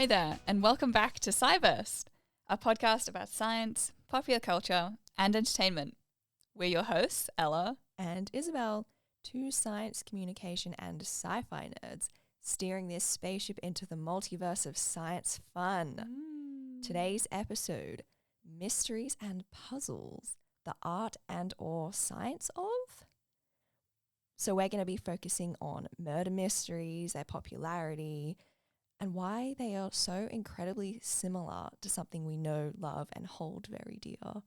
Hi there, and welcome back to SciBurst, a podcast about science, popular culture, and entertainment. We're your hosts, Ella and Isabel, two science, communication, and sci-fi nerds, steering this spaceship into the multiverse of science fun. Today's episode, Mysteries and Puzzles, the art and or science of? So we're going to be focusing on murder mysteries, their popularity, and why they are so incredibly similar to something we know, love, and hold very dear.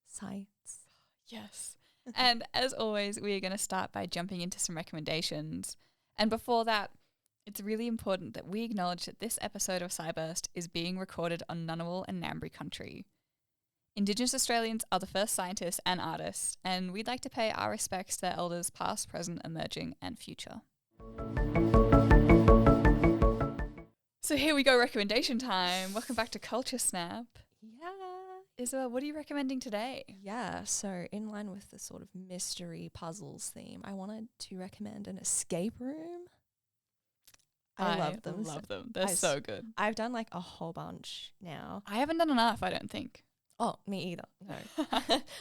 Science. Yes. And as always, we are going to start by jumping into some recommendations. And before that, it's really important that we acknowledge that this episode of SciBurst is being recorded on Ngunnawal and Ngambri country. Indigenous Australians are the first scientists and artists, and we'd like to pay our respects to their elders past, present, emerging, and future. So here we go, recommendation time. Welcome back to Culture Snap. Yeah. Isabel, what are you recommending today? Yeah, so in line with the sort of mystery puzzles theme, I wanted to recommend an escape room. I love them. They're so good. I've done like a whole bunch now. I haven't done enough, I don't think. Oh, me either. No.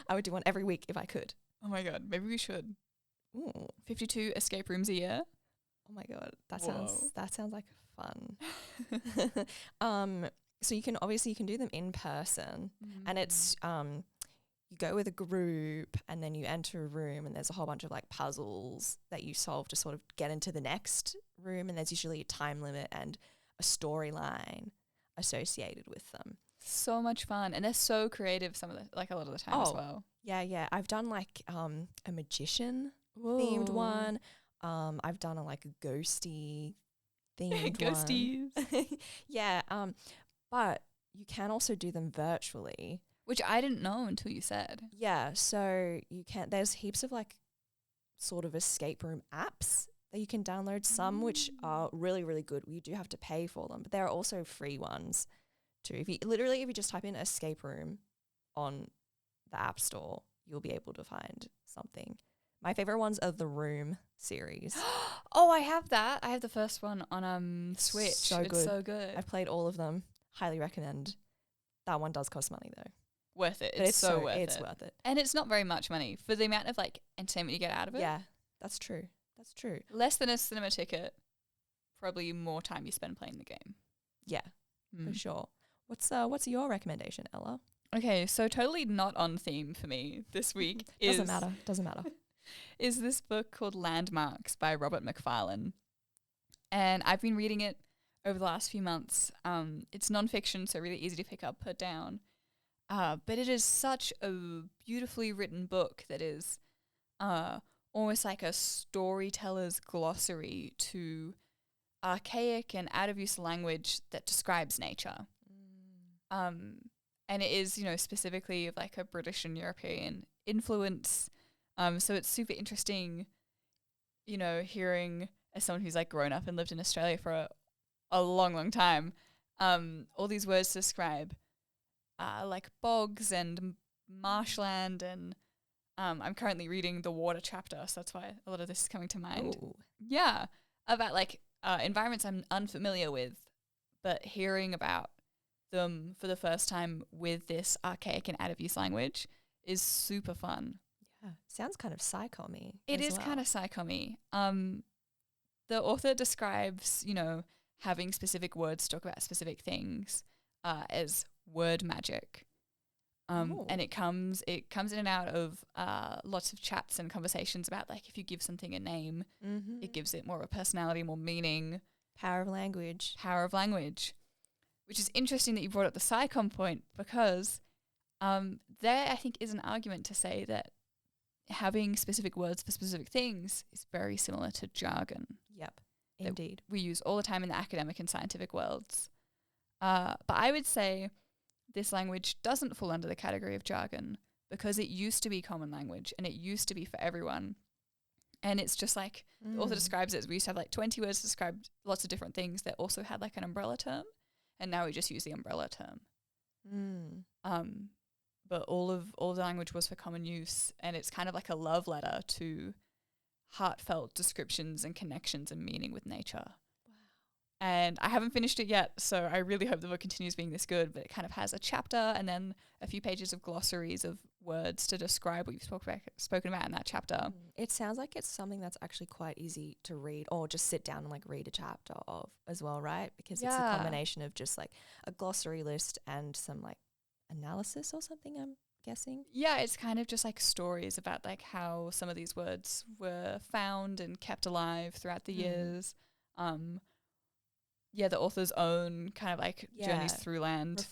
I would do one every week if I could. Oh my God, maybe we should. Ooh. 52 escape rooms a year? Oh my God, that Whoa. sounds like fun. So you can do them in person, and it's you go with a group and then you enter a room and there's a whole bunch of like puzzles that you solve to sort of get into the next room, and there's usually a time limit and a storyline associated with them. So much fun, and they're so creative a lot of the time as well. Yeah. I've done like a magician themed one. I've done a ghosty themed Ghosties. one. Yeah. But you can also do them virtually. Which I didn't know until you said. Yeah, so you can, there's heaps of sort of escape room apps that you can download, some which are really, really good. You do have to pay for them, but there are also free ones too. If you just type in escape room on the App Store, you'll be able to find something. My favorite ones are the Room series. Oh, I have that. I have the first one on Switch. It's so good. I've played all of them. Highly recommend. That one does cost money though. Worth it. But it's so worth it. It's worth it. And it's not very much money for the amount of entertainment you get out of it. Yeah, that's true. Less than a cinema ticket, probably more time you spend playing the game. Yeah, for sure. What's your recommendation, Ella? Okay, so totally not on theme for me this week. Doesn't matter. Is this book called Landmarks by Robert Macfarlane. And I've been reading it over the last few months. It's nonfiction, so really easy to pick up, put down. But it is such a beautifully written book that is almost like a storyteller's glossary to archaic and out-of-use language that describes nature. And it is, specifically of a British and European influence. So it's super interesting, hearing as someone who's grown up and lived in Australia for a long, long time, all these words to describe bogs and marshland, and I'm currently reading the water chapter, so that's why a lot of this is coming to mind. Ooh. Yeah, about environments I'm unfamiliar with, but hearing about them for the first time with this archaic and out-of-use language is super fun. Yeah, sounds kind of psycho-y. It is kind of psycho-y. The author describes, having specific words to talk about specific things as word magic. And it comes in and out of lots of chats and conversations about if you give something a name, it gives it more of a personality, more meaning. Power of language. Which is interesting that you brought up the SciComm point, because there I think is an argument to say that having specific words for specific things is very similar to jargon. Yep, indeed. We use all the time in the academic and scientific worlds. But I would say this language doesn't fall under the category of jargon because it used to be common language and it used to be for everyone. And it's just the author describes it as we used to have 20 words to describe lots of different things that also had an umbrella term. And now we just use the umbrella term. But all of the language was for common use, and it's kind of like a love letter to heartfelt descriptions and connections and meaning with nature. And I haven't finished it yet, so I really hope the book continues being this good. But it kind of has a chapter and then a few pages of glossaries of words to describe what you've spoken about in that chapter. It sounds like it's something that's actually quite easy to read or just sit down and like read a chapter of as well, right? Because it's a combination of just like a glossary list and some like analysis or something, I'm guessing. Yeah, it's kind of just like stories about like how some of these words were found and kept alive throughout the years. The author's own kind of like journeys through land.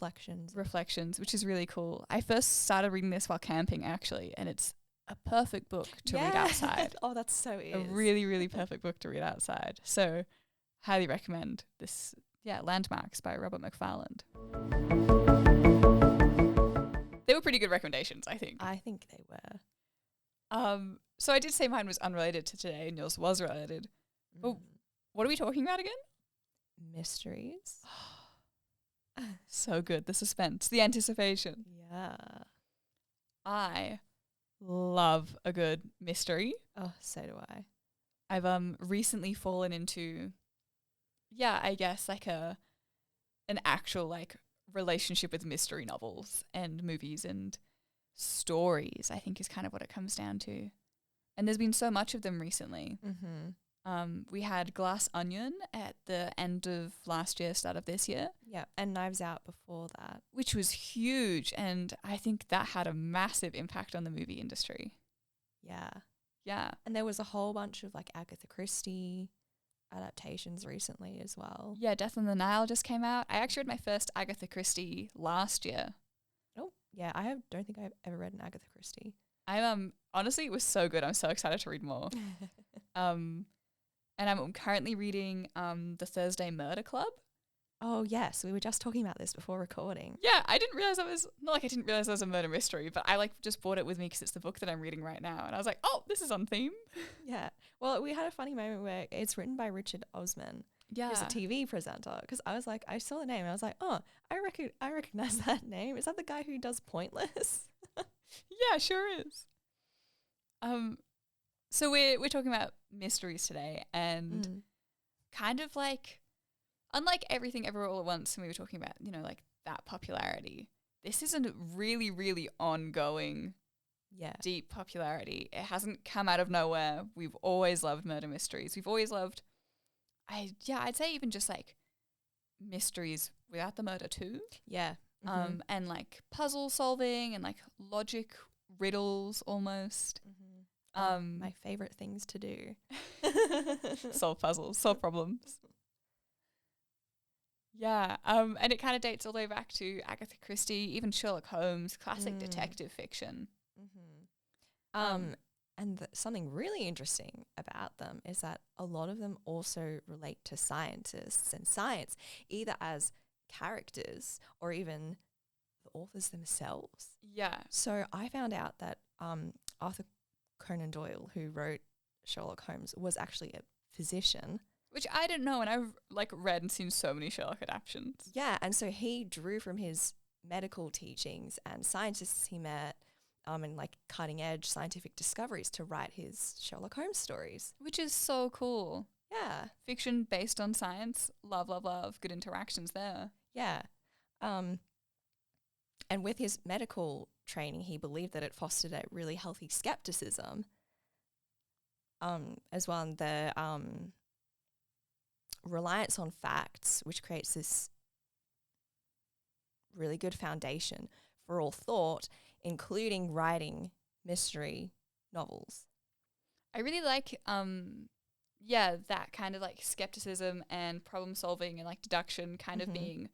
Reflections, which is really cool. I first started reading this while camping actually, and it's a perfect book to read outside. Oh, that's so is. A really, really perfect book to read outside. So highly recommend this. Yeah, Landmarks by Robert McFarland. They were pretty good recommendations, I think. I think they were. So I did say mine was unrelated to today, and yours was related. But what are we talking about again? Mysteries. So good. The suspense, the anticipation. Yeah. I love a good mystery. Oh, so do I. I've recently fallen into, I guess like an actual like relationship with mystery novels and movies and stories, I think is kind of what it comes down to. And there's been so much of them recently. We had Glass Onion at the end of last year, start of this year. Yeah, and Knives Out before that. Which was huge, and I think that had a massive impact on the movie industry. Yeah. Yeah. And there was a whole bunch of like Agatha Christie adaptations recently as well. Yeah, Death on the Nile just came out. I actually read my first Agatha Christie last year. Oh, yeah, don't think I've ever read an Agatha Christie. Honestly, it was so good. I'm so excited to read more. And I'm currently reading The Thursday Murder Club. Oh, yes. We were just talking about this before recording. Yeah, I didn't realize I didn't realize it was a murder mystery, but I like just bought it with me because it's the book that I'm reading right now. And I was like, oh, this is on theme. Yeah. Well, we had a funny moment where it's written by Richard Osman. Yeah. Who's a TV presenter. Because I was like, I saw the name and I was like, oh, I recognize that name. Is that the guy who does Pointless? Yeah, sure is. So we're talking about mysteries today, and kind of like, unlike Everything Everywhere All at Once, and we were talking about, like that popularity, this is a really, really ongoing, deep popularity. It hasn't come out of nowhere. We've always loved murder mysteries. We've always loved, I'd say even just like mysteries without the murder too. Yeah. And like puzzle solving and like logic riddles almost. My favorite things to do. Solve puzzles, solve problems. Yeah, and it kind of dates all the way back to Agatha Christie, even Sherlock Holmes, classic detective fiction. And something really interesting about them is that a lot of them also relate to scientists and science, either as characters or even the authors themselves. Yeah. So I found out that Arthur Conan Doyle, who wrote Sherlock Holmes, was actually a physician. Which I didn't know, and I've like read and seen so many Sherlock adaptations. Yeah, and so he drew from his medical teachings and scientists he met and like cutting edge scientific discoveries to write his Sherlock Holmes stories. Which is so cool. Yeah. Fiction based on science. Love, love, love. Good interactions there. Yeah. And with his medical training, he believed that it fostered a really healthy skepticism as well. And the reliance on facts, which creates this really good foundation for all thought, including writing mystery novels. I really like, that kind of like skepticism and problem solving and like deduction kind of being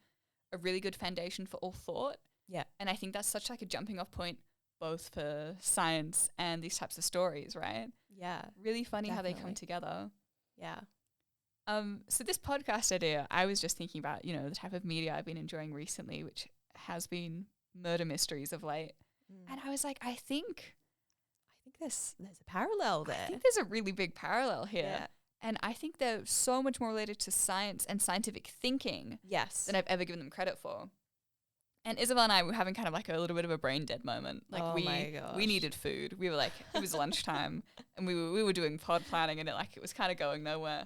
a really good foundation for all thought. Yeah. And I think that's such like a jumping off point both for science and these types of stories, right? Yeah. Really funny definitely. how they come together. Yeah. So this podcast idea, I was just thinking about, the type of media I've been enjoying recently, which has been murder mysteries of late. And I was like, I think there's a parallel there. I think there's a really big parallel here. Yeah. And I think they're so much more related to science and scientific thinking than I've ever given them credit for. And Isabel and I were having kind of like a little bit of a brain dead moment. Like we needed food. We were like, it was lunchtime and we were doing pod planning and it was kind of going nowhere.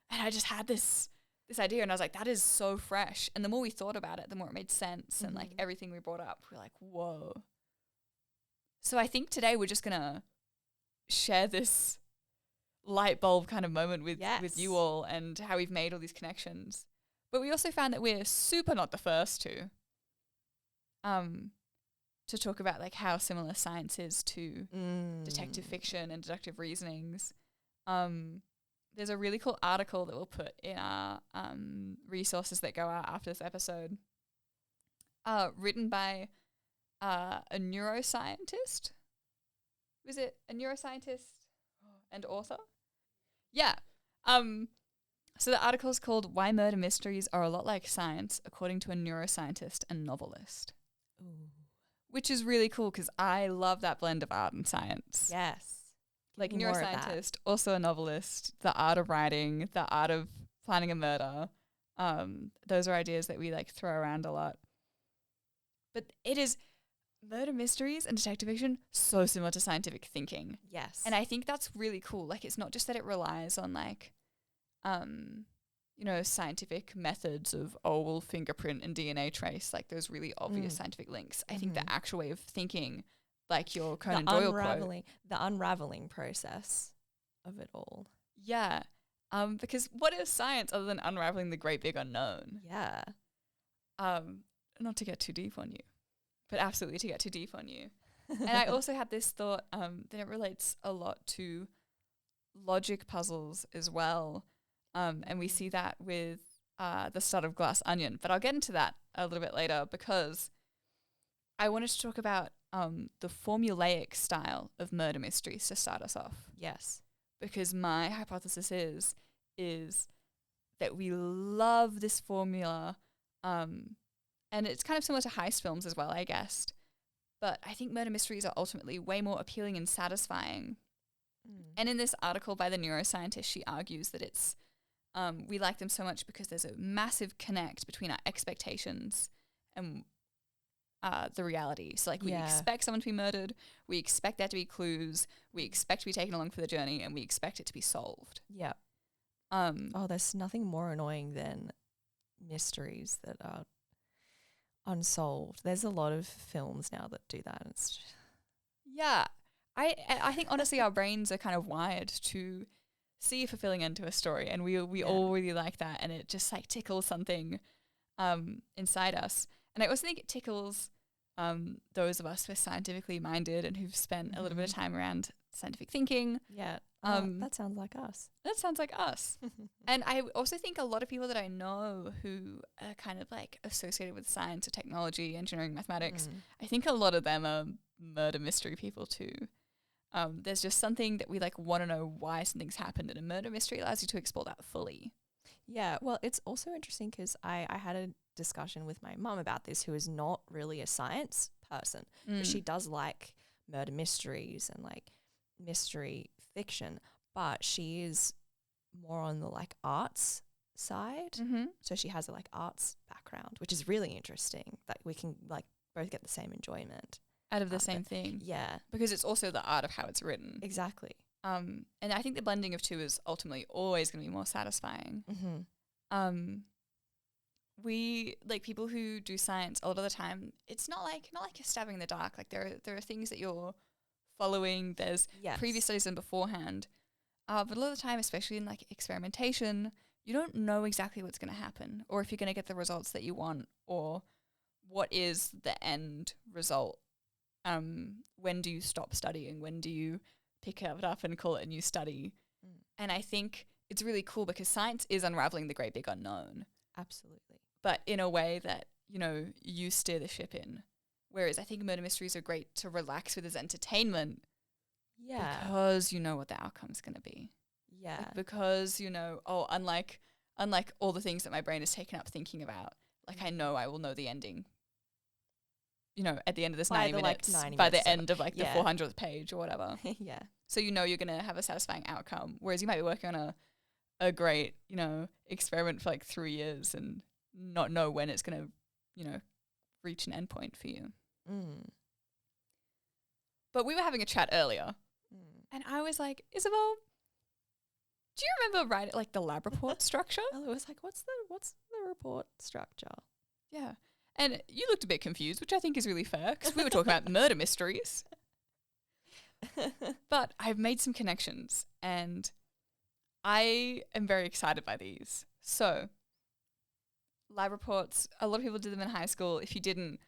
And I just had this this idea, and I was like, that is so fresh. And the more we thought about it, the more it made sense. And like everything we brought up, we're like, whoa. So I think today we're just going to share this light bulb kind of moment with you all and how we've made all these connections. But we also found that we're super not the first to talk about like how similar science is to detective fiction and deductive reasonings. There's a really cool article that we'll put in our resources that go out after this episode, written by a neuroscientist. Was it a neuroscientist and author? Yeah. So the article is called "Why Murder Mysteries Are a Lot Like Science, According to a Neuroscientist and Novelist." Ooh. Which is really cool because I love that blend of art and science. Yes. Like neuroscientist, also a novelist, the art of writing, the art of planning a murder. Those are ideas that we like throw around a lot. But it is murder mysteries and detective fiction so similar to scientific thinking. Yes. And I think that's really cool. Like it's not just that it relies on like, scientific methods of, we'll fingerprint and DNA trace, like those really obvious scientific links. I think the actual way of thinking, like your Conan Doyle quote. The unravelling process of it all. Yeah. Because what is science other than unraveling the great big unknown? Yeah. Not to get too deep on you, but absolutely to get too deep on you. And I also had this thought that it relates a lot to logic puzzles as well. And we see that with the start of Glass Onion. But I'll get into that a little bit later because I wanted to talk about the formulaic style of murder mysteries to start us off. Yes. Because my hypothesis is that we love this formula, and it's kind of similar to heist films as well, I guess. But I think murder mysteries are ultimately way more appealing and satisfying. And in this article by the neuroscientist, she argues that it's we like them so much because there's a massive connect between our expectations and the reality. So like we expect someone to be murdered, we expect there to be clues, we expect to be taken along for the journey, and we expect it to be solved. Yeah. There's nothing more annoying than mysteries that are unsolved. There's a lot of films now that do that. Yeah. I think honestly our brains are kind of wired to see a fulfilling end to a story, and we all really like that, and it just like tickles something inside us. And I also think it tickles those of us who are scientifically minded and who've spent a little bit of time around scientific thinking. Yeah. That sounds like us. That sounds like us. And I also think a lot of people that I know who are kind of like associated with science or technology, engineering, mathematics, I think a lot of them are murder mystery people too. There's just something that we like want to know why something's happened, and a murder mystery allows you to explore that fully. Yeah, well, it's also interesting because I had a discussion with my mum about this, who is not really a science person, but she does like murder mysteries and like mystery fiction, but she is more on the like arts side. So she has a like arts background, which is really interesting. Like we can like both get the same enjoyment out of the same thing. Yeah. Because it's also the art of how it's written. Exactly. And I think the blending of two is ultimately always going to be more satisfying. We like people who do science a lot of the time. It's not like you're stabbing in the dark. Like there are things that you're following. There's previous studies done beforehand. But a lot of the time, especially in like experimentation, you don't know exactly what's going to happen, or if you're going to get the results that you want, or what is the end result. When do you stop studying? When do you pick it up and call it a new study? And I think it's really cool because science is unraveling the great big unknown. Absolutely. But in a way that, you steer the ship in. Whereas I think murder mysteries are great to relax with as entertainment. Yeah. Because you know what the outcome's going to be. Yeah. Like because, unlike all the things that my brain is taken up thinking about, like I know I will know the ending. At the end of this 90 minutes, by the end of the 400th page or whatever. Yeah. So you're going to have a satisfying outcome. Whereas you might be working on a great, experiment for like 3 years and not know when it's going to, reach an endpoint for you. But we were having a chat earlier and I was like, Isabel, Do you remember writing like the lab report structure? Ella was like, what's the report structure? Yeah. And you looked a bit confused, which I think is really fair because we were talking about murder mysteries. But I've made some connections and I am very excited by these. So, lab reports, a lot of people did them in high school. If you didn't,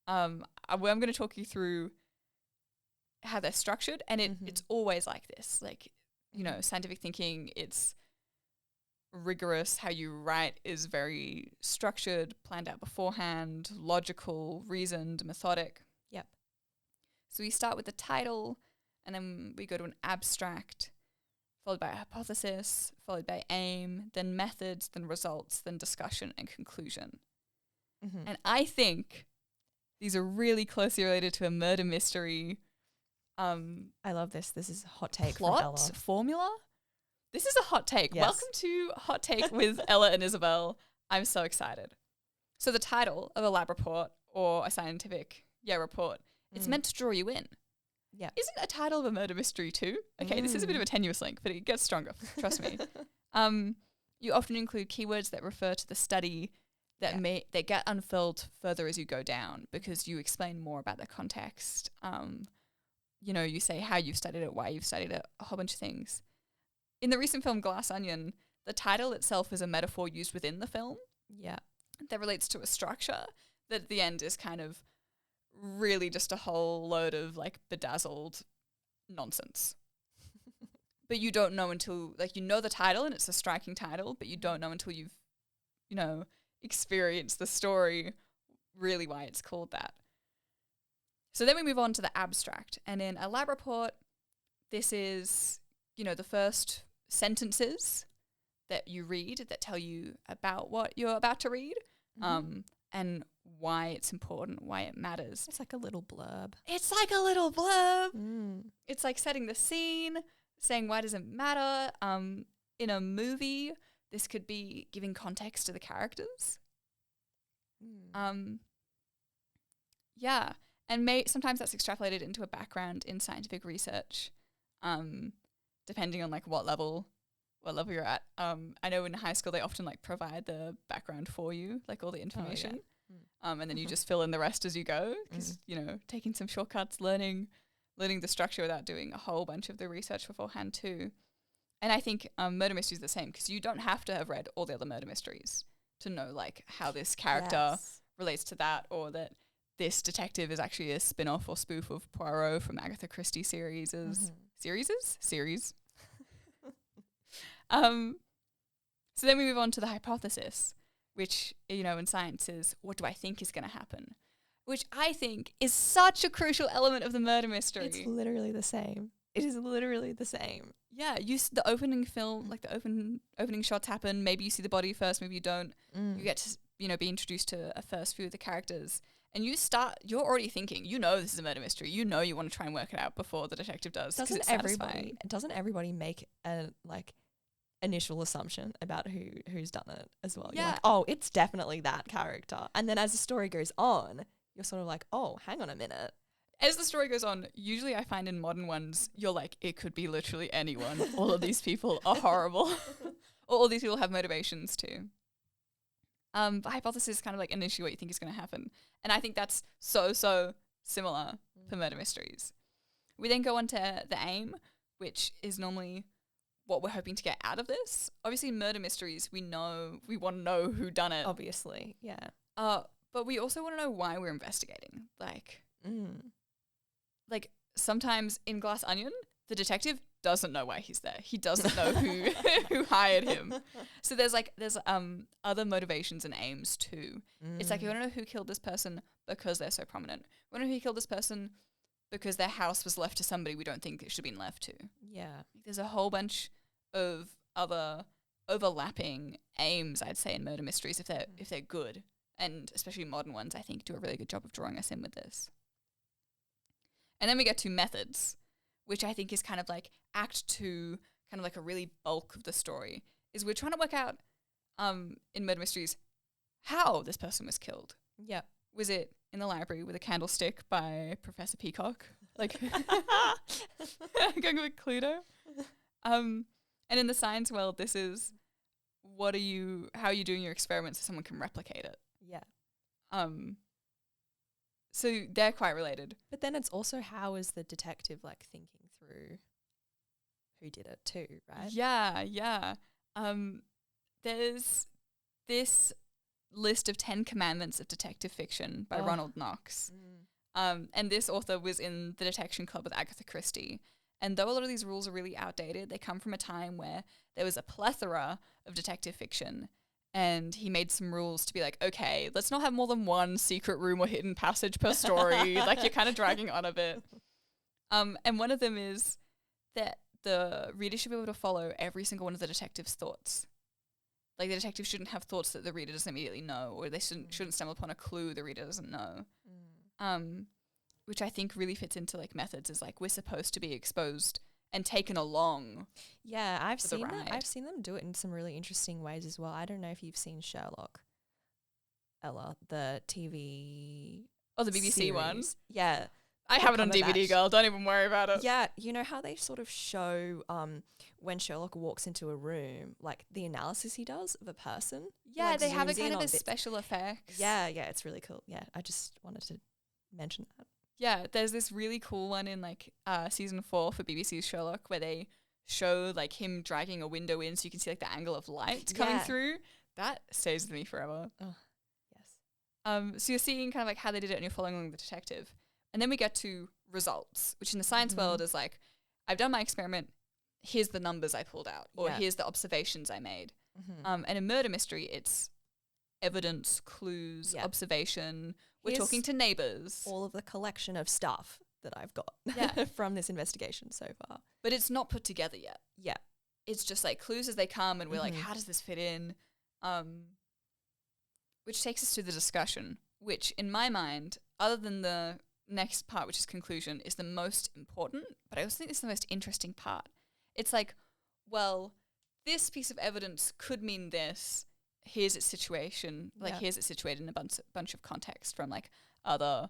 I'm going to talk you through how they're structured, and it's always like this. Like, you know, scientific thinking, it's rigorous. How you write is very structured, planned out beforehand, logical, reasoned, methodic. Yep. So we start with the title, and then we go to an abstract, followed by a hypothesis, followed by aim, then methods, then results, then discussion and conclusion. And I think these are really closely related to a murder mystery. I love this. This is a hot take Plot from Ella. formula. This is a hot take. Yes. Welcome to Hot Take with Ella and Isabel. I'm so excited. So the title of a lab report or a scientific report, it's meant to draw you in. Yeah. Isn't a title of a murder mystery too? Okay, this is a bit of a tenuous link, but it gets stronger. Trust me. You often include keywords that refer to the study that that get unfurled further as you go down because you explain more about the context. You know, you say how you've studied it, why you've studied it, a whole bunch of things. In the recent film Glass Onion, the title itself is a metaphor used within the film. Yeah. That relates to a structure that at the end is kind of really just a whole load of like bedazzled nonsense. But you don't know until, like, you know the title and it's a striking title, but you don't know until you've, you know, experienced the story really why it's called that. So then we move on to the abstract. And in a lab report, this is, you know, the first sentences that you read that tell you about what you're about to read, and why it's important, why it matters. It's like a little blurb. It's like a little blurb. It's like setting the scene, saying why does it matter. In a movie, this could be giving context to the characters. Yeah. And sometimes that's extrapolated into a background in scientific research, depending on like what level you're at. I know in high school they often like provide the background for you, like all the information. And then you just fill in the rest as you go because, you know, taking some shortcuts, learning the structure without doing a whole bunch of the research beforehand too. And I think murder mystery is the same because you don't have to have read all the other murder mysteries to know like how this character relates to that, or that this detective is actually a spin-off or spoof of Poirot from Agatha Christie series. So then we move on to the hypothesis, which, you know, in science is what do I think is going to happen, which I think is such a crucial element of the murder mystery. It's literally the same. It is literally the same. Yeah, the opening film, like the opening shots happen. Maybe you see the body first, maybe you don't. You get to, you know, be introduced to a first few of the characters. And you're already thinking, you know this is a murder mystery. You know you want to try and work it out before the detective does. Doesn't everybody make a like initial assumption about who's done it as well? Yeah. You're like, oh, it's definitely that character. And then as the story goes on, you're sort of like, oh, hang on a minute. As the story goes on, usually I find in modern ones, you're like, it could be literally anyone. All of these people are horrible. All these people have motivations too. The hypothesis is kind of like initially what you think is going to happen. And I think that's so similar for murder mysteries. We then go on to the aim, which is normally what we're hoping to get out of this. Obviously, murder mysteries, we want to know who done it. Obviously, yeah. But we also want to know why we're investigating. Like sometimes in Glass Onion, the detective doesn't know why he's there. He doesn't know who hired him. So there's other motivations and aims too. It's like, you want to know who killed this person because they're so prominent. We want to know who killed this person because their house was left to somebody we don't think it should have been left to. Yeah. There's a whole bunch of other overlapping aims, I'd say, in murder mysteries if they're good. And especially modern ones, I think, do a really good job of drawing us in with this. And then we get to methods, which I think is kind of like act 2, kind of like a really bulk of the story, is we're trying to work out in murder mysteries how this person was killed. Yeah. Was it in the library with a candlestick by Professor Peacock? Like going with Cluedo? And in the science world, this is how are you doing your experiments so someone can replicate it? Yeah. So they're quite related. But then it's also how is the detective like thinking through who did it too, right? Yeah. There's this list of 10 Commandments of Detective Fiction by Ronald Knox. And this author was in the Detection Club with Agatha Christie. And though a lot of these rules are really outdated, they come from a time where there was a plethora of detective fiction. And he made some rules to be like, okay, let's not have more than one secret room or hidden passage per story. Like, you're kind of dragging on a bit. And one of them is that the reader should be able to follow every single one of the detective's thoughts. Like, the detective shouldn't have thoughts that the reader doesn't immediately know, or they shouldn't stumble upon a clue the reader doesn't know. Which I think really fits into, like, methods is, like, we're supposed to be exposed and taken along. Yeah, I've for the seen that. ride. I've seen them do it in some really interesting ways as well. I don't know if you've seen Sherlock, Ella, the TV. Oh, the BBC one? series. Yeah. I have it on DVD, Cumberbatch. girl. Don't even worry about it. Yeah, you know how they sort of show when Sherlock walks into a room, like the analysis he does of a person? Yeah, Like, they have it zooms in kind of on as bits. special effects. Yeah, it's really cool. Yeah, I just wanted to mention that. Yeah, there's this really cool one in, like, season 4 for BBC's Sherlock where they show, like, him dragging a window in so you can see, like, the angle of light coming Yeah. through. That stays with me forever. Oh, yes. So you're seeing kind of, like, how they did it and you're following along the detective. And then we get to results, which in the science world is, like, I've done my experiment, here's the numbers I pulled out, or Yeah. here's the observations I made. And in murder mystery, it's evidence, clues, Yeah. observation. We're Here's talking to neighbours. all of the collection of stuff that I've got Yeah. from this investigation so far. But it's not put together yet. Yeah. It's just, like, clues as they come, and we're like, how does this fit in? Which takes us to the discussion, which in my mind, other than the next part, which is conclusion, is the most important, but I also think it's the most interesting part. It's like, well, this piece of evidence could mean this. Here's its situation. Like, Yeah. here's it situated in a bunch of context from, like, other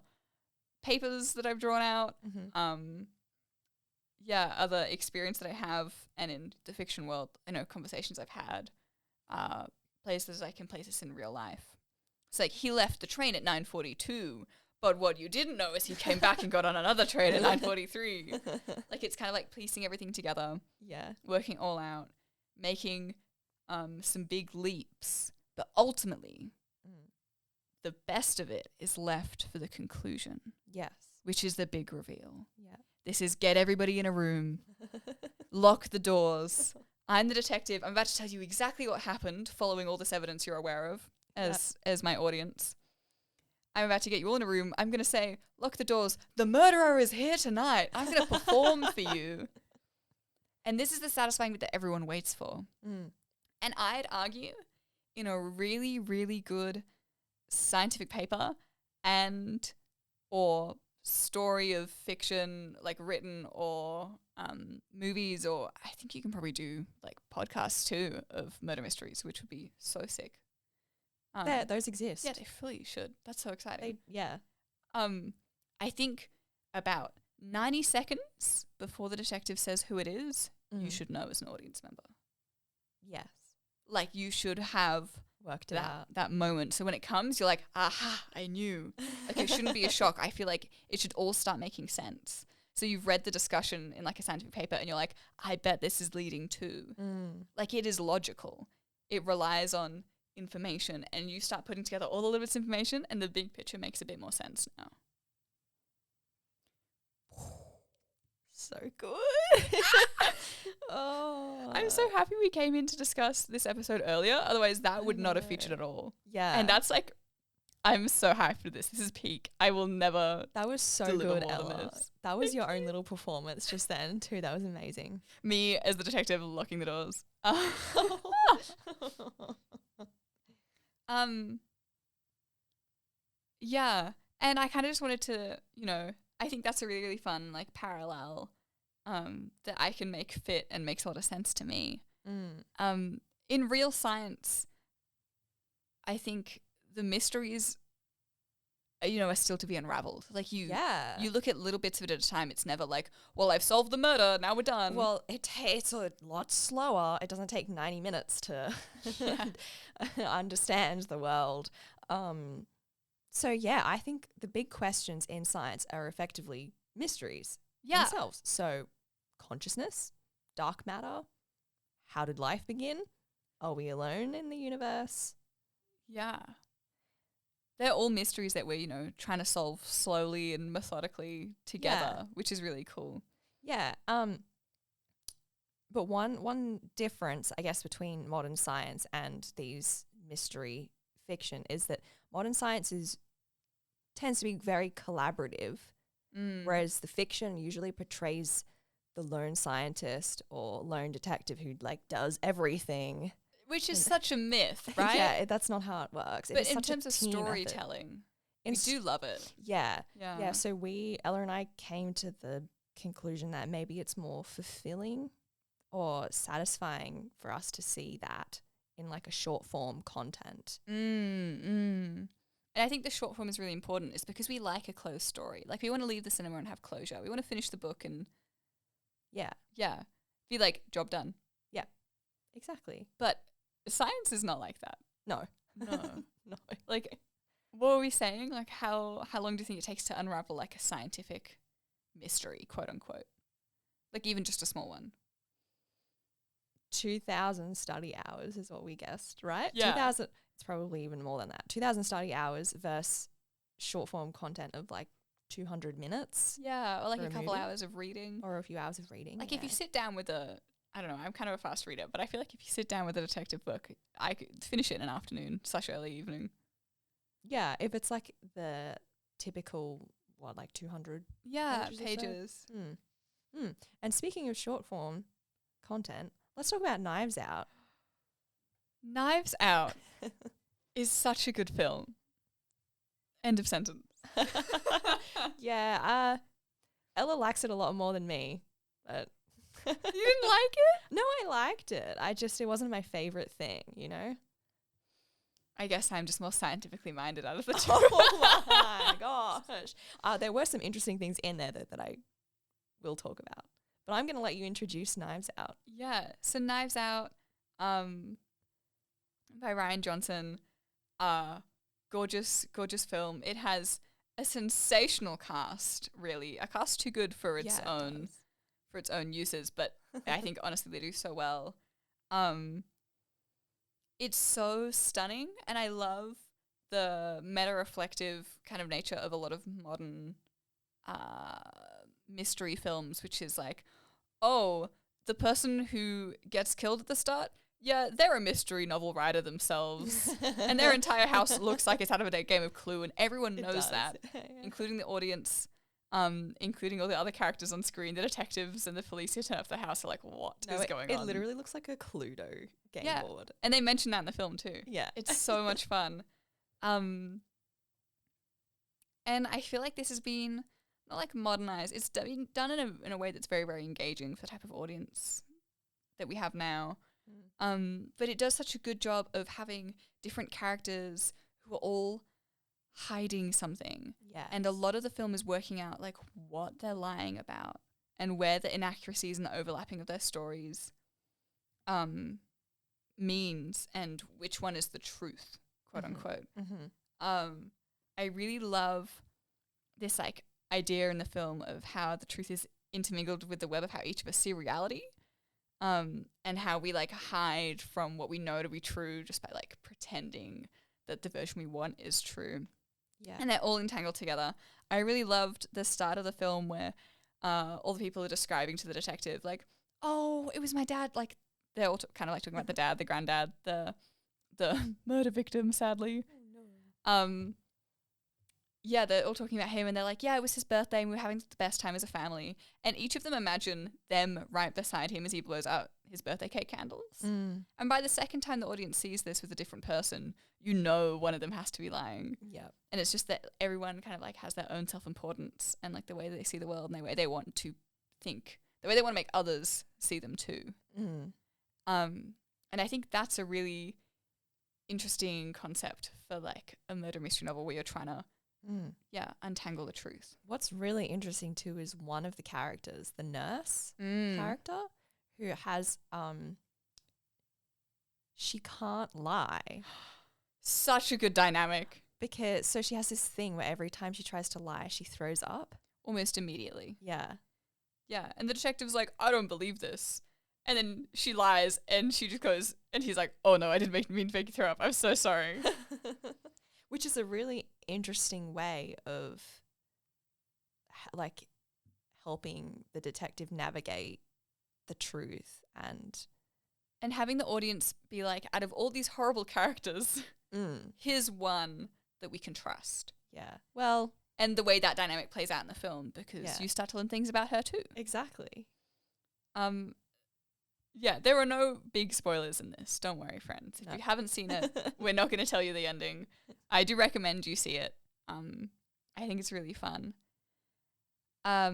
papers that I've drawn out. Other experience that I have, and in the fiction world, conversations I've had, places I can place this in real life. It's like, he left the train at 9:42, but what you didn't know is he came back and got on another train at 9:43. Like, it's kind of like piecing everything together, Yeah. working all out, making some big leaps, but ultimately, the best of it is left for the conclusion, Yes. which is the big reveal. Yeah. This is get everybody in a room, lock the doors. I'm the detective. I'm about to tell you exactly what happened following all this evidence you're aware of as my audience. I'm about to get you all in a room. I'm going to say, lock the doors. The murderer is here tonight. I'm going to perform for you. And this is the satisfying bit that everyone waits for. And I'd argue in a really, really good scientific paper or story of fiction, like written, or movies, or I think you can probably do like podcasts too of murder mysteries, which would be so sick. Those exist. Yeah, they fully should. That's so exciting. Yeah. I think about 90 seconds before the detective says who it is, you should know as an audience member. Yes. Like, you should have Worked it out. that moment. So when it comes, you're like, aha, I knew. Like, it shouldn't be a shock. I feel like it should all start making sense. So you've read the discussion in like a scientific paper and you're like, I bet this is leading to. Like, it is logical. It relies on information, and you start putting together all the little bits of information and the big picture makes a bit more sense now. So good. Oh. I'm so happy we came in to discuss this episode earlier. Otherwise, that would not have featured at all. Yeah. And that's like, I'm so hyped for this. This is peak. I will never. That was so deliver good, more than Ella. this. That was your own little performance just then too. That was amazing. Me as the detective locking the doors. Yeah. And I kind of just wanted to, I think that's a really, really fun like parallel that I can make fit and makes a lot of sense to me. In real science, I think the mysteries are still to be unraveled. Like you look at little bits of it at a time. It's never like, well, I've solved the murder, now we're done. Well, it's a lot slower. It doesn't take 90 minutes to understand the world. So yeah, I think the big questions in science are effectively mysteries themselves. So consciousness, dark matter, how did life begin? Are we alone in the universe? Yeah. They're all mysteries that we're, trying to solve slowly and methodically together, which is really cool. Yeah. But one difference, I guess, between modern science and these mystery fiction is that modern science tends to be very collaborative, whereas the fiction usually portrays the lone scientist or lone detective who does everything. Which is such a myth, right? Yeah, that's not how it works. But in terms of storytelling, we do love it. Yeah. So Ella and I came to the conclusion that maybe it's more fulfilling or satisfying for us to see that in a short form content. And I think the short form is really important. It's because we like a closed story. We want to leave the cinema and have closure. We want to finish the book and be like, job done. Yeah, exactly. But science is not like that. No. No. What were we saying? How long do you think it takes to unravel a scientific mystery, quote unquote? Even just a small one. 2,000 study hours is what we guessed, right? Yeah. 2,000, it's probably even more than that. 2,000 study hours versus short form content of 200 minutes. Yeah, or a couple movie. hours of reading. Or a few hours of reading. If you sit down with I don't know, I'm kind of a fast reader, but I feel if you sit down with a detective book, I could finish it in an afternoon / early evening. Yeah, if it's the typical, 200 pages. And speaking of short form content, let's talk about Knives Out. Knives Out is such a good film. End of sentence. Yeah, Ella likes it a lot more than me, but you didn't like it? No, I liked it. It wasn't my favorite thing, I guess I'm just more scientifically minded out of the two. Oh my gosh. There were some interesting things in there that I will talk about. But I'm going to let you introduce Knives Out. Yeah. So Knives Out by Ryan Johnson. Gorgeous film. It has a sensational cast, really. A cast too good for its own uses, but I think honestly they do so well. It's so stunning, and I love the meta-reflective kind of nature of a lot of modern mystery films, which is the person who gets killed at the start, they're a mystery novel writer themselves, and their entire house looks like it's out of a game of Clue, and everyone knows that, including the audience, including all the other characters on screen, the detectives and the police who turn up the house are what is going on? It literally looks like a Cluedo game board. And they mention that in the film too. Yeah. It's so much fun. And I feel this has been not modernized. It's being done in a way that's very, very engaging for the type of audience that we have now. But it does such a good job of having different characters who are all hiding something. Yeah. And a lot of the film is working out what they're lying about and where the inaccuracies and the overlapping of their stories means and which one is the truth, quote unquote. I really love this idea in the film of how the truth is intermingled with the web of how each of us see reality. And how we hide from what we know to be true just by pretending that the version we want is true. Yeah. And they're all entangled together. I really loved the start of the film where all the people are describing to the detective, oh, it was my dad. They're all kind of talking about the dad, the granddad, the murder victim, sadly. Oh, no. They're all talking about him, and they're it was his birthday, and we were having the best time as a family. And each of them imagine them right beside him as he blows out his birthday cake candles. And by the second time the audience sees this with a different person, one of them has to be lying. Yeah. And it's just that everyone kind of has their own self-importance and the way they see the world and the way they want to think, the way they want to make others see them too. And I think that's a really interesting concept for a murder mystery novel where you're trying to untangle the truth. What's really interesting too is one of the characters, the nurse character, who has she can't lie. Such a good dynamic. Because so she has this thing where every time she tries to lie, she throws up. Almost immediately. Yeah. Yeah. And the detective's like, I don't believe this. And then she lies and she just goes, and he's like, oh no, I didn't mean to make you throw up. I'm so sorry. Which is a really interesting way of like helping the detective navigate the truth and having the audience be like, out of all these horrible characters, here's one that we can trust. Yeah. Well, and the way that dynamic plays out in the film, because you start to learn things about her too. Exactly. Yeah, there are no big spoilers in this. Don't worry, friends. If you haven't seen it, we're not going to tell you the ending. I do recommend you see it. I think it's really fun. I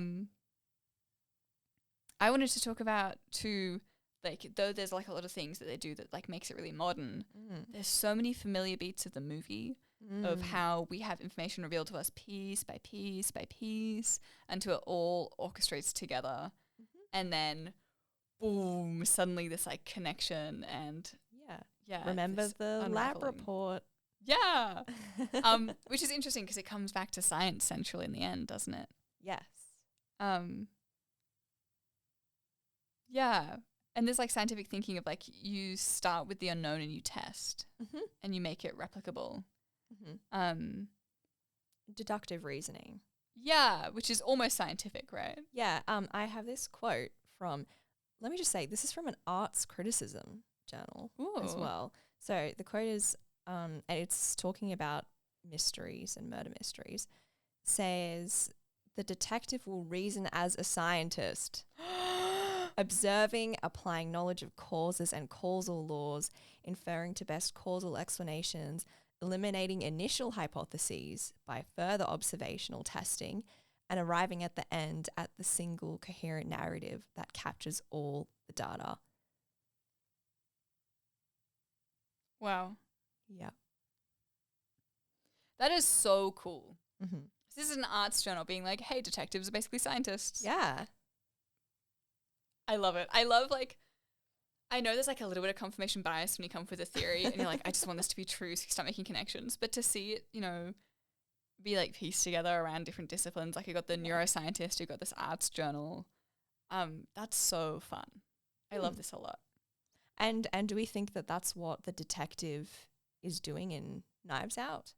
wanted to talk about too, like, though there's like a lot of things that they do that like makes it really modern. There's so many familiar beats of the movie of how we have information revealed to us piece by piece by piece until it all orchestrates together, and then boom, suddenly this like connection and remember the lab report. Yeah. Which is interesting because it comes back to science central in the end, doesn't it? Yes. Yeah. And there's like scientific thinking of like you start with the unknown and you test and you make it replicable. Deductive reasoning. Yeah, which is almost scientific, right? Yeah. I have this quote from, let me just say, this is from an arts criticism journal as well. So the quote is, and it's talking about mysteries and murder mysteries, says, the detective will reason as a scientist, observing, applying knowledge of causes and causal laws, inferring to best causal explanations, eliminating initial hypotheses by further observational testing, and arriving at the end at the single coherent narrative that captures all the data. Wow. Yeah. That is so cool. This is an arts journal being like, hey, detectives are basically scientists. Yeah. I love it. I love, like, I know there's like a little bit of confirmation bias when you come up with a theory and you're like, I just want this to be true, so you start making connections. But to see it, you know, be like pieced together around different disciplines, like you got the neuroscientist, you got this arts journal. That's so fun. I love this a lot. And do we think that that's what the detective is doing in Knives Out?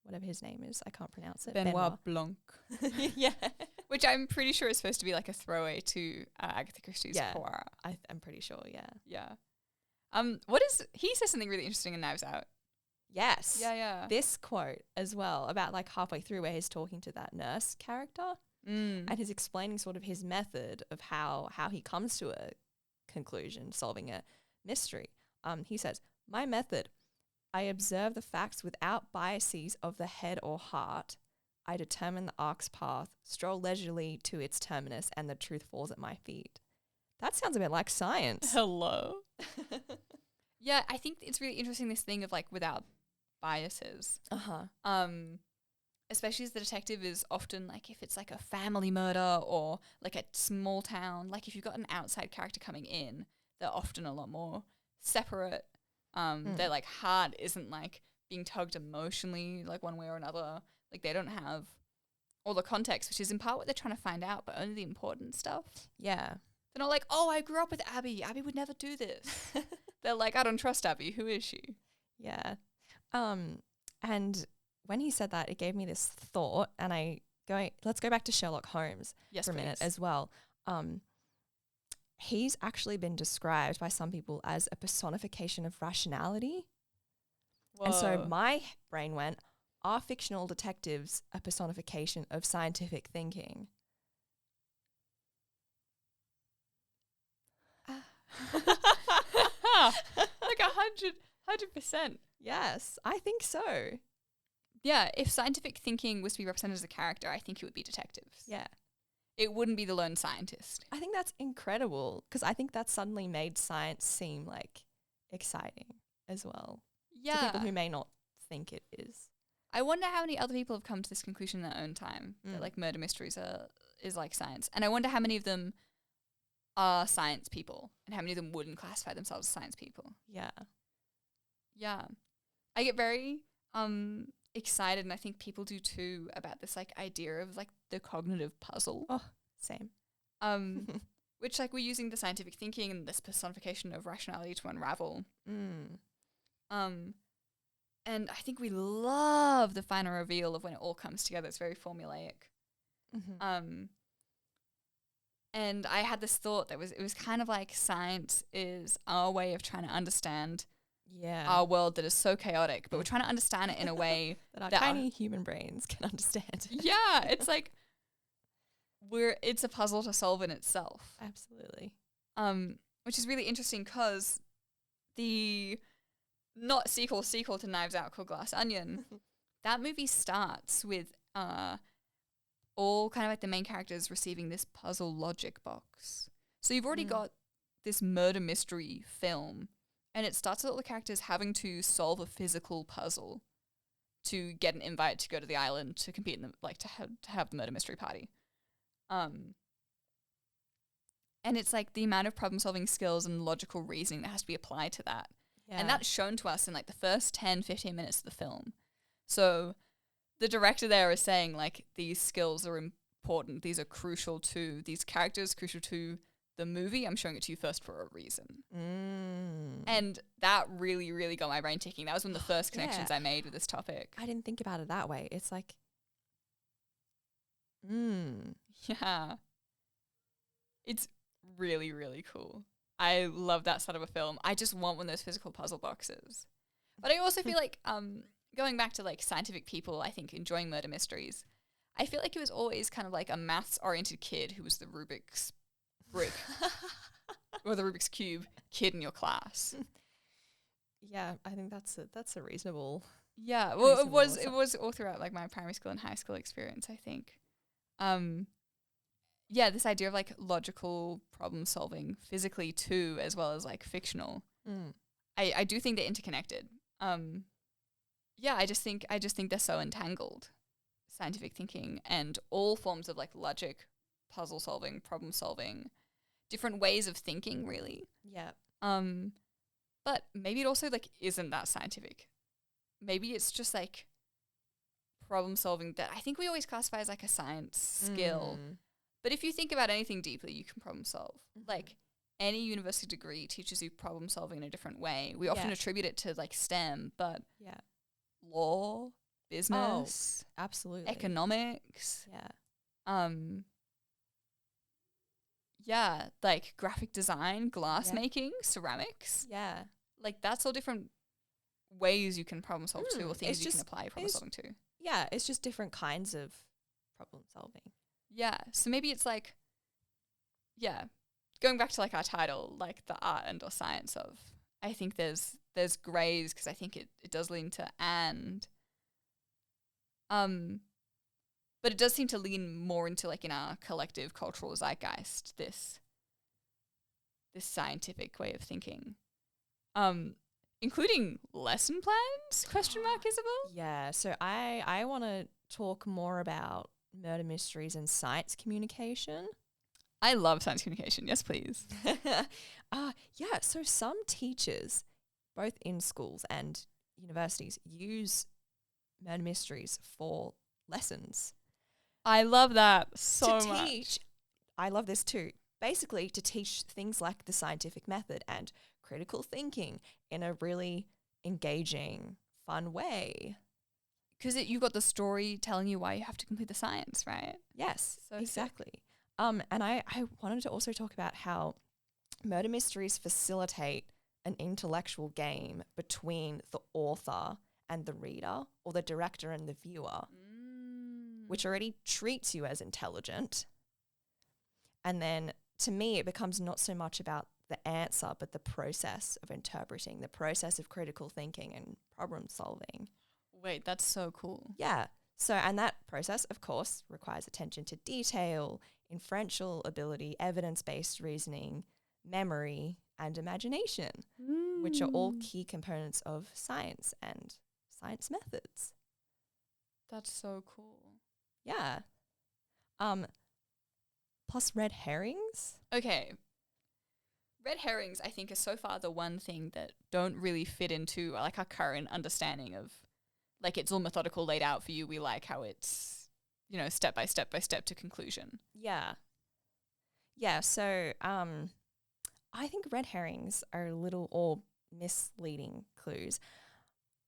Whatever his name is, I can't pronounce it. Benoit Blanc. Yeah. Which I'm pretty sure is supposed to be like a throwaway to Agatha Christie's Poirot. I'm pretty sure, yeah. Yeah. He says something really interesting in Knives Out. Yes. Yeah. This quote as well, about like halfway through where he's talking to that nurse character and he's explaining sort of his method of how he comes to a conclusion, solving a mystery. He says, my method, I observe the facts without biases of the head or heart. I determine the arc's path, stroll leisurely to its terminus, and the truth falls at my feet. That sounds a bit like science. Hello. Yeah, I think it's really interesting, this thing of like without biases. Especially as the detective is often like, if it's like a family murder or like a small town, like if you've got an outside character coming in, they're often a lot more separate. Their like heart isn't like being tugged emotionally like one way or another. Like they don't have all the context, which is in part what they're trying to find out, but only the important stuff. Yeah. They're not like, oh, I grew up with Abby. Abby would never do this. They're like, I don't trust Abby. Who is she? Yeah. And when he said that, it gave me this thought, and let's go back to Sherlock Holmes for a minute as well. He's actually been described by some people as a personification of rationality. Whoa. And so my brain went, are fictional detectives a personification of scientific thinking? Like 100%. Yes, I think so. Yeah, if scientific thinking was to be represented as a character, I think it would be detectives. Yeah. It wouldn't be the lone scientist. I think that's incredible, because I think that suddenly made science seem like exciting as well. Yeah. To people who may not think it is. I wonder how many other people have come to this conclusion in their own time, that like murder mysteries is like science. And I wonder how many of them are science people and how many of them wouldn't classify themselves as science people. Yeah. Yeah. I get very excited, and I think people do too, about this like idea of like the cognitive puzzle. Oh, same. Which like we're using the scientific thinking and this personification of rationality to unravel. And I think we love the final reveal of when it all comes together. It's very formulaic. And I had this thought that it was kind of like science is our way of trying to understand our world that is so chaotic, but we're trying to understand it in a way that our tiny human brains can understand. Yeah, it's like it's a puzzle to solve in itself. Absolutely. Which is really interesting because the not sequel to Knives Out called Glass Onion, that movie starts with all kind of like the main characters receiving this puzzle logic box. So you've already got this murder mystery film, and it starts with all the characters having to solve a physical puzzle to get an invite to go to the island to compete in the, like to have the murder mystery party. And it's like the amount of problem solving skills and logical reasoning that has to be applied to that. Yeah. And that's shown to us in like the first 10, 15 minutes of the film. So the director there is saying like these skills are important. These are crucial to these characters, crucial to the movie. I'm showing it to you first for a reason. And that really, really got my brain ticking. That was one of the first connections I made with this topic. I didn't think about it that way. It's like, yeah. It's really, really cool. I love that sort of a film. I just want one of those physical puzzle boxes. But I also feel like going back to like scientific people, I think enjoying murder mysteries, I feel like it was always kind of like a maths-oriented kid who was the Rubik's brick or the Rubik's Cube kid in your class. Yeah, I think that's a reasonable. Yeah, well, it was all throughout like my primary school and high school experience, I think. Yeah, this idea of like logical problem solving physically too, as well as like fictional. I do think they're interconnected. Yeah, I just think they're so entangled. Scientific thinking and all forms of like logic, puzzle solving, problem solving, different ways of thinking, really. Yeah. But maybe it also like isn't that scientific. Maybe it's just like problem solving that I think we always classify as like a science skill. But if you think about anything deeply, you can problem solve. Like any university degree teaches you problem solving in a different way. We often attribute it to like STEM, but law, business, absolutely, economics, yeah, like graphic design, glass making, ceramics, like that's all different ways you can problem solve too, or things you can apply problem solving to. Yeah, it's just different kinds of problem solving. Yeah, so maybe it's like, going back to like our title, like the art and or science of, I think there's grays because I think it does lean to and. But it does seem to lean more into like in our collective cultural zeitgeist, this scientific way of thinking. Including lesson plans, ? Isabel? Yeah, so I want to talk more about murder mysteries and science communication. I love science communication. Yes, please. Yeah, so some teachers, both in schools and universities, use murder mysteries for lessons. I love that so to much. Teach, I love this too. Basically, to teach things like the scientific method and critical thinking in a really engaging, fun way. Because you got the story telling you why you have to complete the science, right? Yes, so exactly. And I wanted to also talk about how murder mysteries facilitate an intellectual game between the author and the reader, or the director and the viewer, which already treats you as intelligent. And then to me, it becomes not so much about the answer, but the process of interpreting, the process of critical thinking and problem solving. Wait, that's so cool. Yeah. So, and that process, of course, requires attention to detail, inferential ability, evidence-based reasoning, memory, and imagination, which are all key components of science and science methods. That's so cool. Yeah. Plus red herrings. Okay. Red herrings, I think, are so far the one thing that don't really fit into like our current understanding of, like, it's all methodical, laid out for you. We like how it's, you know, step by step to conclusion. Yeah. Yeah, so I think red herrings are little or misleading clues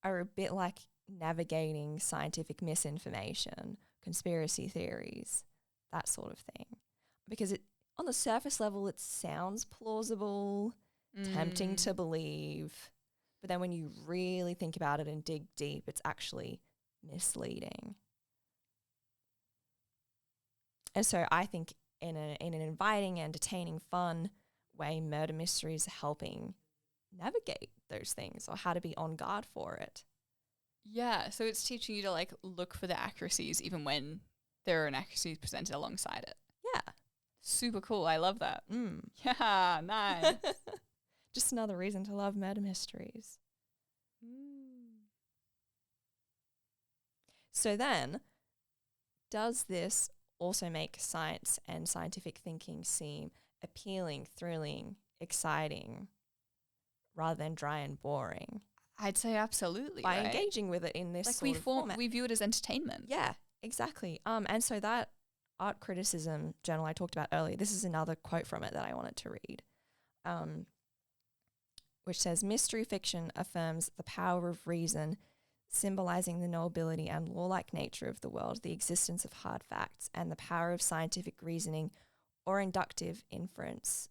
are a bit like navigating scientific misinformation, conspiracy theories, that sort of thing. Because it on the surface level it sounds plausible, tempting to believe, but then when you really think about it and dig deep, it's actually misleading. And so I think in an inviting, entertaining, fun way, murder mysteries are helping navigate those things or how to be on guard for it. Yeah, so it's teaching you to, like, look for the accuracies even when there are inaccuracies presented alongside it. Yeah. Super cool. I love that. Yeah, nice. Just another reason to love murder mysteries. So then, does this also make science and scientific thinking seem appealing, thrilling, exciting, rather than dry and boring? I'd say absolutely. By right? engaging with it in this like sort of format. we view it as entertainment. Yeah, exactly. And so that art criticism journal I talked about earlier, this is another quote from it that I wanted to read, which says, mystery fiction affirms the power of reason, symbolizing the knowability and law-like nature of the world, the existence of hard facts, and the power of scientific reasoning or inductive inference.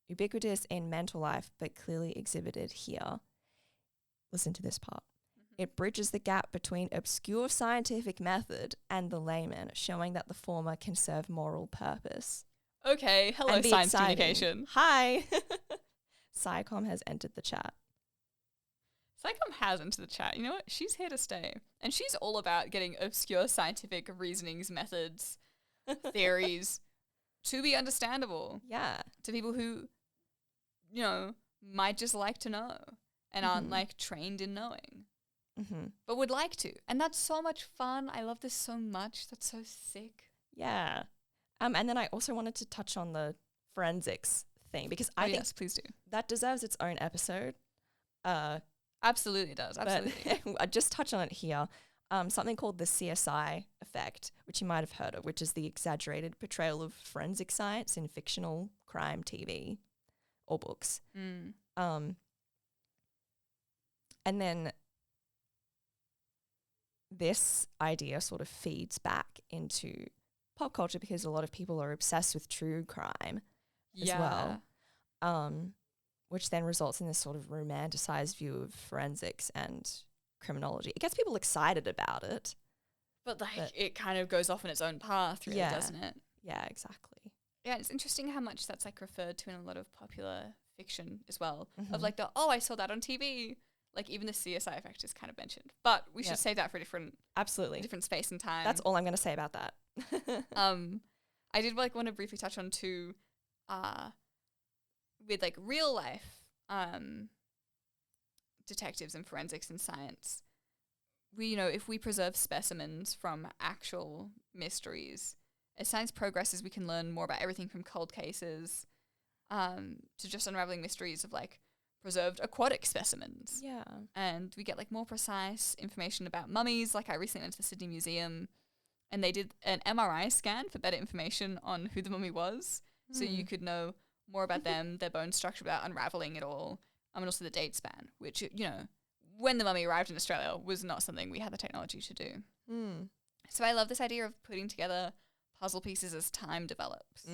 Ubiquitous in mental life, but clearly exhibited here. Listen to this part. It bridges the gap between obscure scientific method and the layman, showing that the former can serve moral purpose. Okay, hello, science communication. Hi. SciComm has entered the chat. SciComm has entered the chat. You know what? She's here to stay. And she's all about getting obscure scientific reasonings, methods, theories to be understandable. Yeah. To people who, you know, might just like to know and aren't, like, trained in knowing. But would like to. And that's so much fun. I love this so much. That's so sick. Yeah. And then I also wanted to touch on the forensics thing because I think yes, please do. that deserves its own episode. Absolutely does. Absolutely. But I just touch on it here. Something called the CSI effect, which you might have heard of, which is the exaggerated portrayal of forensic science in fictional crime TV or books. And then this idea sort of feeds back into pop culture because a lot of people are obsessed with true crime as well, which then results in this sort of romanticized view of forensics and criminology. It gets people excited about it. But it kind of goes off on its own path, really, doesn't it? Yeah, exactly. Yeah, it's interesting how much that's, like, referred to in a lot of popular fiction as well. Of, like, I saw that on TV. Like, even the CSI effect is kind of mentioned. But we should save that for a different space and time. That's all I'm going to say about that. I did, like, want to briefly touch on too, with, like, real life detectives and forensics and science. We, you know, if we preserve specimens from actual mysteries, as science progresses, we can learn more about everything from cold cases to just unraveling mysteries of, like, preserved aquatic specimens. Yeah. And we get, like, more precise information about mummies. Like, I recently went to the Sydney Museum and they did an MRI scan for better information on who the mummy was. So you could know more about them, their bone structure, without unraveling it all. And also the date span, which, you know, when the mummy arrived in Australia was not something we had the technology to do. So I love this idea of putting together puzzle pieces as time develops.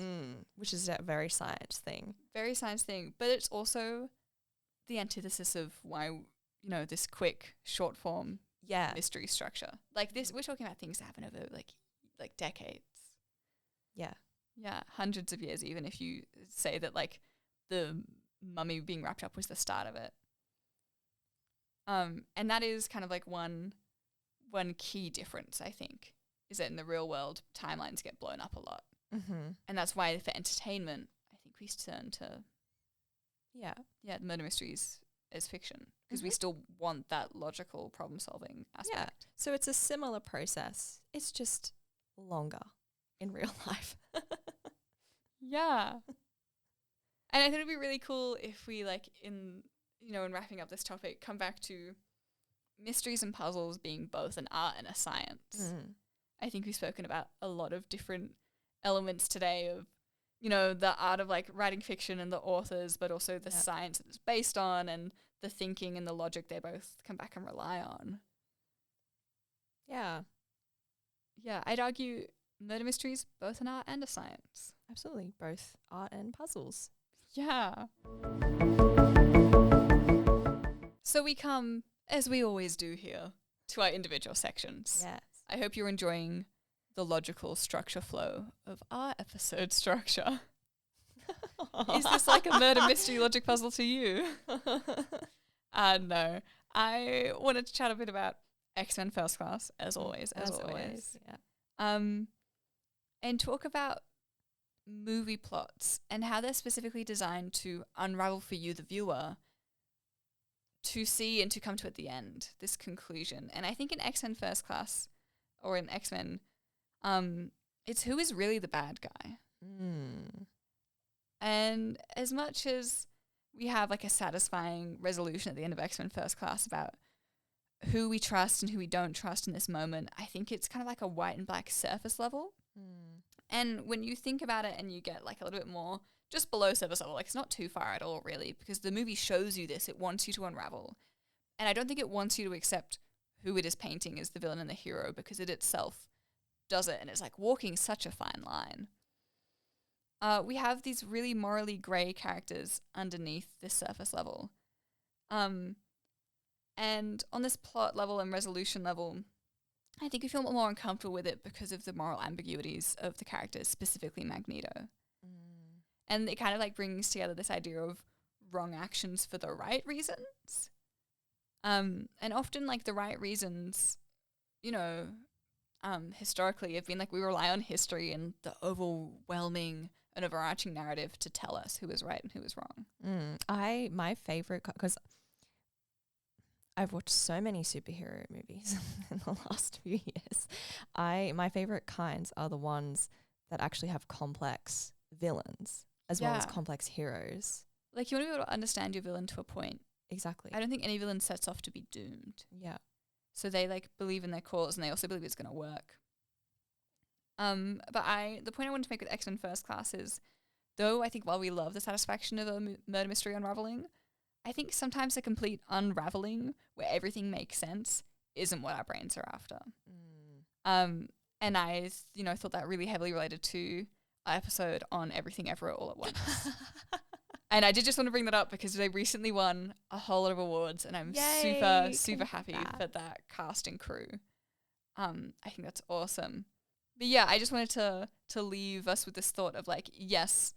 Which is a very science thing. Very science thing. But it's also the antithesis of why, you know, this quick, short form mystery structure. Like this, we're talking about things that happen over like decades. Yeah. Yeah, hundreds of years, even if you say that, like, the mummy being wrapped up was the start of it. And that is kind of like one key difference, I think, is that in the real world, timelines get blown up a lot. And that's why for entertainment, I think we turn to the murder mysteries as fiction because we still want that logical problem solving aspect. Yeah. So it's a similar process. It's just longer in real life. Yeah. And I think it'd be really cool if we like in wrapping up this topic, come back to mysteries and puzzles being both an art and a science. I think we've spoken about a lot of different elements today of, the art of like writing fiction and the authors, but also the science that it's based on and the thinking and the logic they both come back and rely on. Yeah. Yeah, I'd argue murder mysteries, both an art and a science. Absolutely. Both art and puzzles. Yeah. So we come, as we always do here, to our individual sections. Yes. I hope you're enjoying the logical structure flow of our episode structure. Is this like a murder mystery logic puzzle to you? No. I wanted to chat a bit about X-Men First Class, as always. Yeah. And talk about movie plots and how they're specifically designed to unravel for you, the viewer, to see and to come to at the end, this conclusion. And I think in X-Men First Class, or in X-Men, it's who is really the bad guy. And as much as we have like a satisfying resolution at the end of X-Men First Class about who we trust and who we don't trust in this moment, I think it's kind of like a white and black surface level. And when you think about it and you get like a little bit more just below surface level, like it's not too far at all really, because the movie shows you this, it wants you to unravel. And I don't think it wants you to accept who it is painting as the villain and the hero, because it itself does it, and it's like walking such a fine line. We have these really morally grey characters underneath this surface level. And on this plot level and resolution level, I think you feel more uncomfortable with it because of the moral ambiguities of the characters, specifically Magneto. And it kind of like brings together this idea of wrong actions for the right reasons. And often like the right reasons, historically have been like we rely on history and the overwhelming and overarching narrative to tell us who is right and who is wrong. My favorite, because I've watched so many superhero movies in the last few years. My favorite kinds are the ones that actually have complex villains as well as complex heroes. Like you want to be able to understand your villain to a point. Exactly. I don't think any villain sets off to be doomed. Yeah. So they like believe in their cause and they also believe it's going to work. But the point I wanted to make with X-Men First Class is, though I think while we love the satisfaction of a murder mystery unraveling, I think sometimes a complete unraveling where everything makes sense isn't what our brains are after. And I, thought that really heavily related to our episode on Everything Everywhere All at Once. And I did just want to bring that up because they recently won a whole lot of awards, and I'm super happy for that cast and crew. I think that's awesome. But yeah, I just wanted to leave us with this thought of like, yes,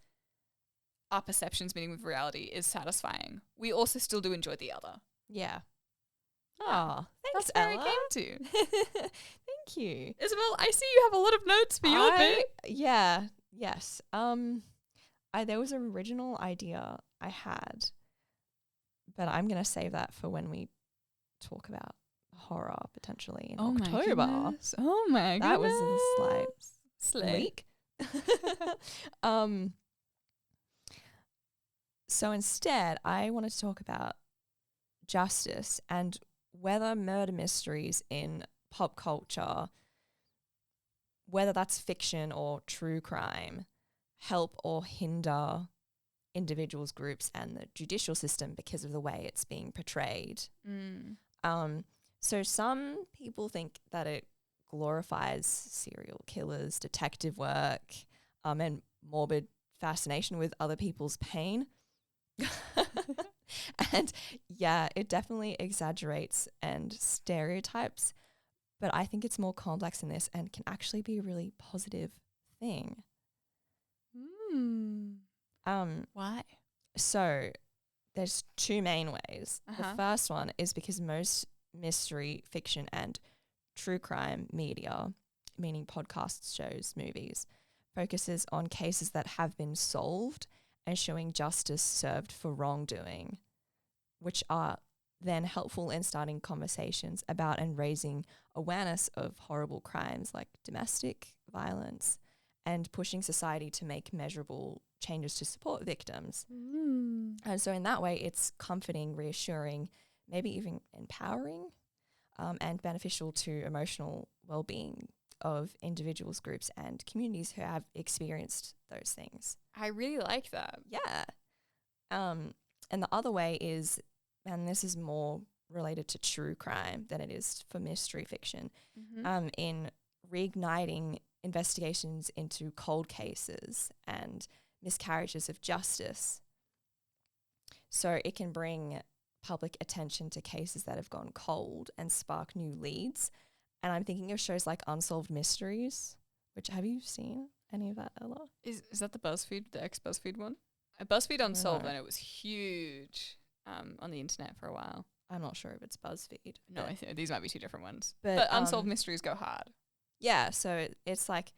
our perceptions meeting with reality is satisfying. We also still do enjoy the other. Yeah. Oh, thanks, that's where Ella. it came to. Thank you. Isabel, I see you have a lot of notes for your bit. Yeah. Yes. There was an original idea I had, but I'm going to save that for when we talk about horror potentially in October. Oh my goodness. That was a slight leak. So instead, I wanted to talk about justice and whether murder mysteries in pop culture, whether that's fiction or true crime, help or hinder individuals, groups, and the judicial system because of the way it's being portrayed. So some people think that it glorifies serial killers, detective work, and morbid fascination with other people's pain. And yeah, it definitely exaggerates and stereotypes, but I think it's more complex than this and can actually be a really positive thing. Why? So there's two main ways. The first one is because most mystery fiction and true crime media, meaning podcasts, shows, movies, focuses on cases that have been solved and showing justice served for wrongdoing. which are then helpful in starting conversations about and raising awareness of horrible crimes like domestic violence and pushing society to make measurable changes to support victims. And so in that way, it's comforting, reassuring, maybe even empowering, and beneficial to emotional well-being of individuals, groups, and communities who have experienced those things. I really like that. Yeah. And the other way is, and this is more related to true crime than it is for mystery fiction, in reigniting investigations into cold cases and miscarriages of justice. So it can bring public attention to cases that have gone cold and spark new leads. And I'm thinking of shows like Unsolved Mysteries, which, have you seen any of that, Ella? Is that the ex-BuzzFeed one? BuzzFeed Unsolved, No. and it was huge on the internet for a while. I'm not sure if it's BuzzFeed. No, I think these might be two different ones. But, But Unsolved Mysteries go hard. Yeah, so it's like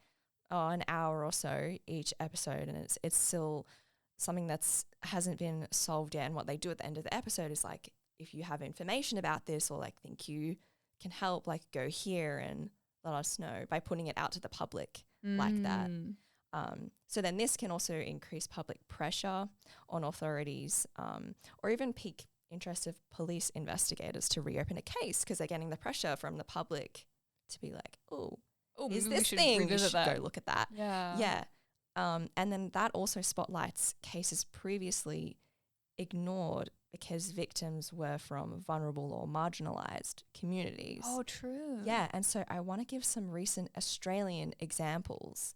an hour or so each episode, and it's still something that's hasn't been solved yet. And what they do at the end of the episode is like, if you have information about this or like think you can help, like go here and let us know by putting it out to the public like that. So then this can also increase public pressure on authorities, or even pique interest of police investigators to reopen a case because they're getting the pressure from the public to be like, oh, is maybe we this should thing? We revisit should that. go look at that. Yeah. Yeah. And then that also spotlights cases previously ignored because victims were from vulnerable or marginalized communities. Oh, true. Yeah, and so I want to give some recent Australian examples,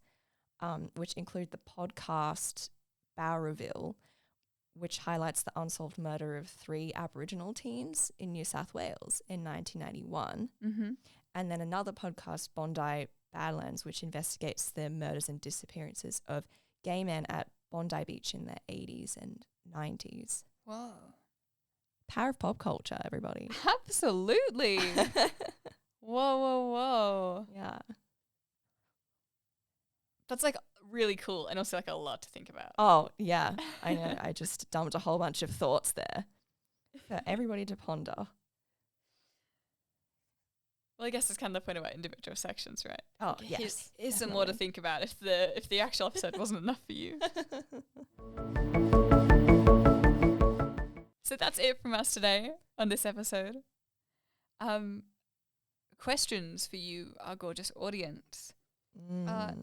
which include the podcast Bowraville, which highlights the unsolved murder of 3 Aboriginal teens in New South Wales in 1991. And then another podcast, Bondi Badlands, which investigates the murders and disappearances of gay men at Bondi Beach in the 80s and 90s. Whoa. Power of pop culture, everybody. Absolutely. Whoa. Yeah. That's like really cool and also like a lot to think about. Oh, yeah. I know. I just dumped a whole bunch of thoughts there for everybody to ponder. Well, I guess it's kind of the point about individual sections, right? Oh, Like, yes. Here's some more to think about if the actual episode wasn't enough for you. So that's it from us today on this episode. Questions for you, our gorgeous audience.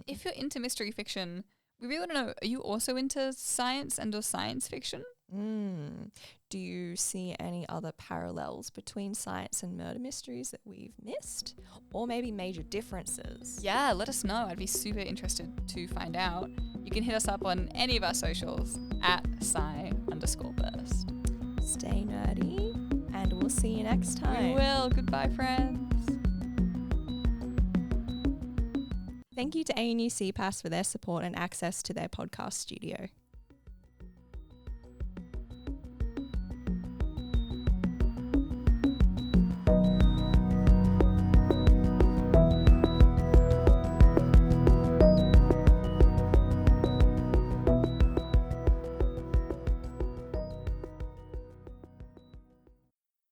If you're into mystery fiction, we really want to know, are you also into science and or science fiction? Do you see any other parallels between science and murder mysteries that we've missed? Or maybe major differences? Yeah, let us know. I'd be super interested to find out. You can hit us up on any of our socials at sci_burst. Stay nerdy, and we'll see you next time. We will. Goodbye, friends. Thank you to ANU CPAS for their support and access to their podcast studio.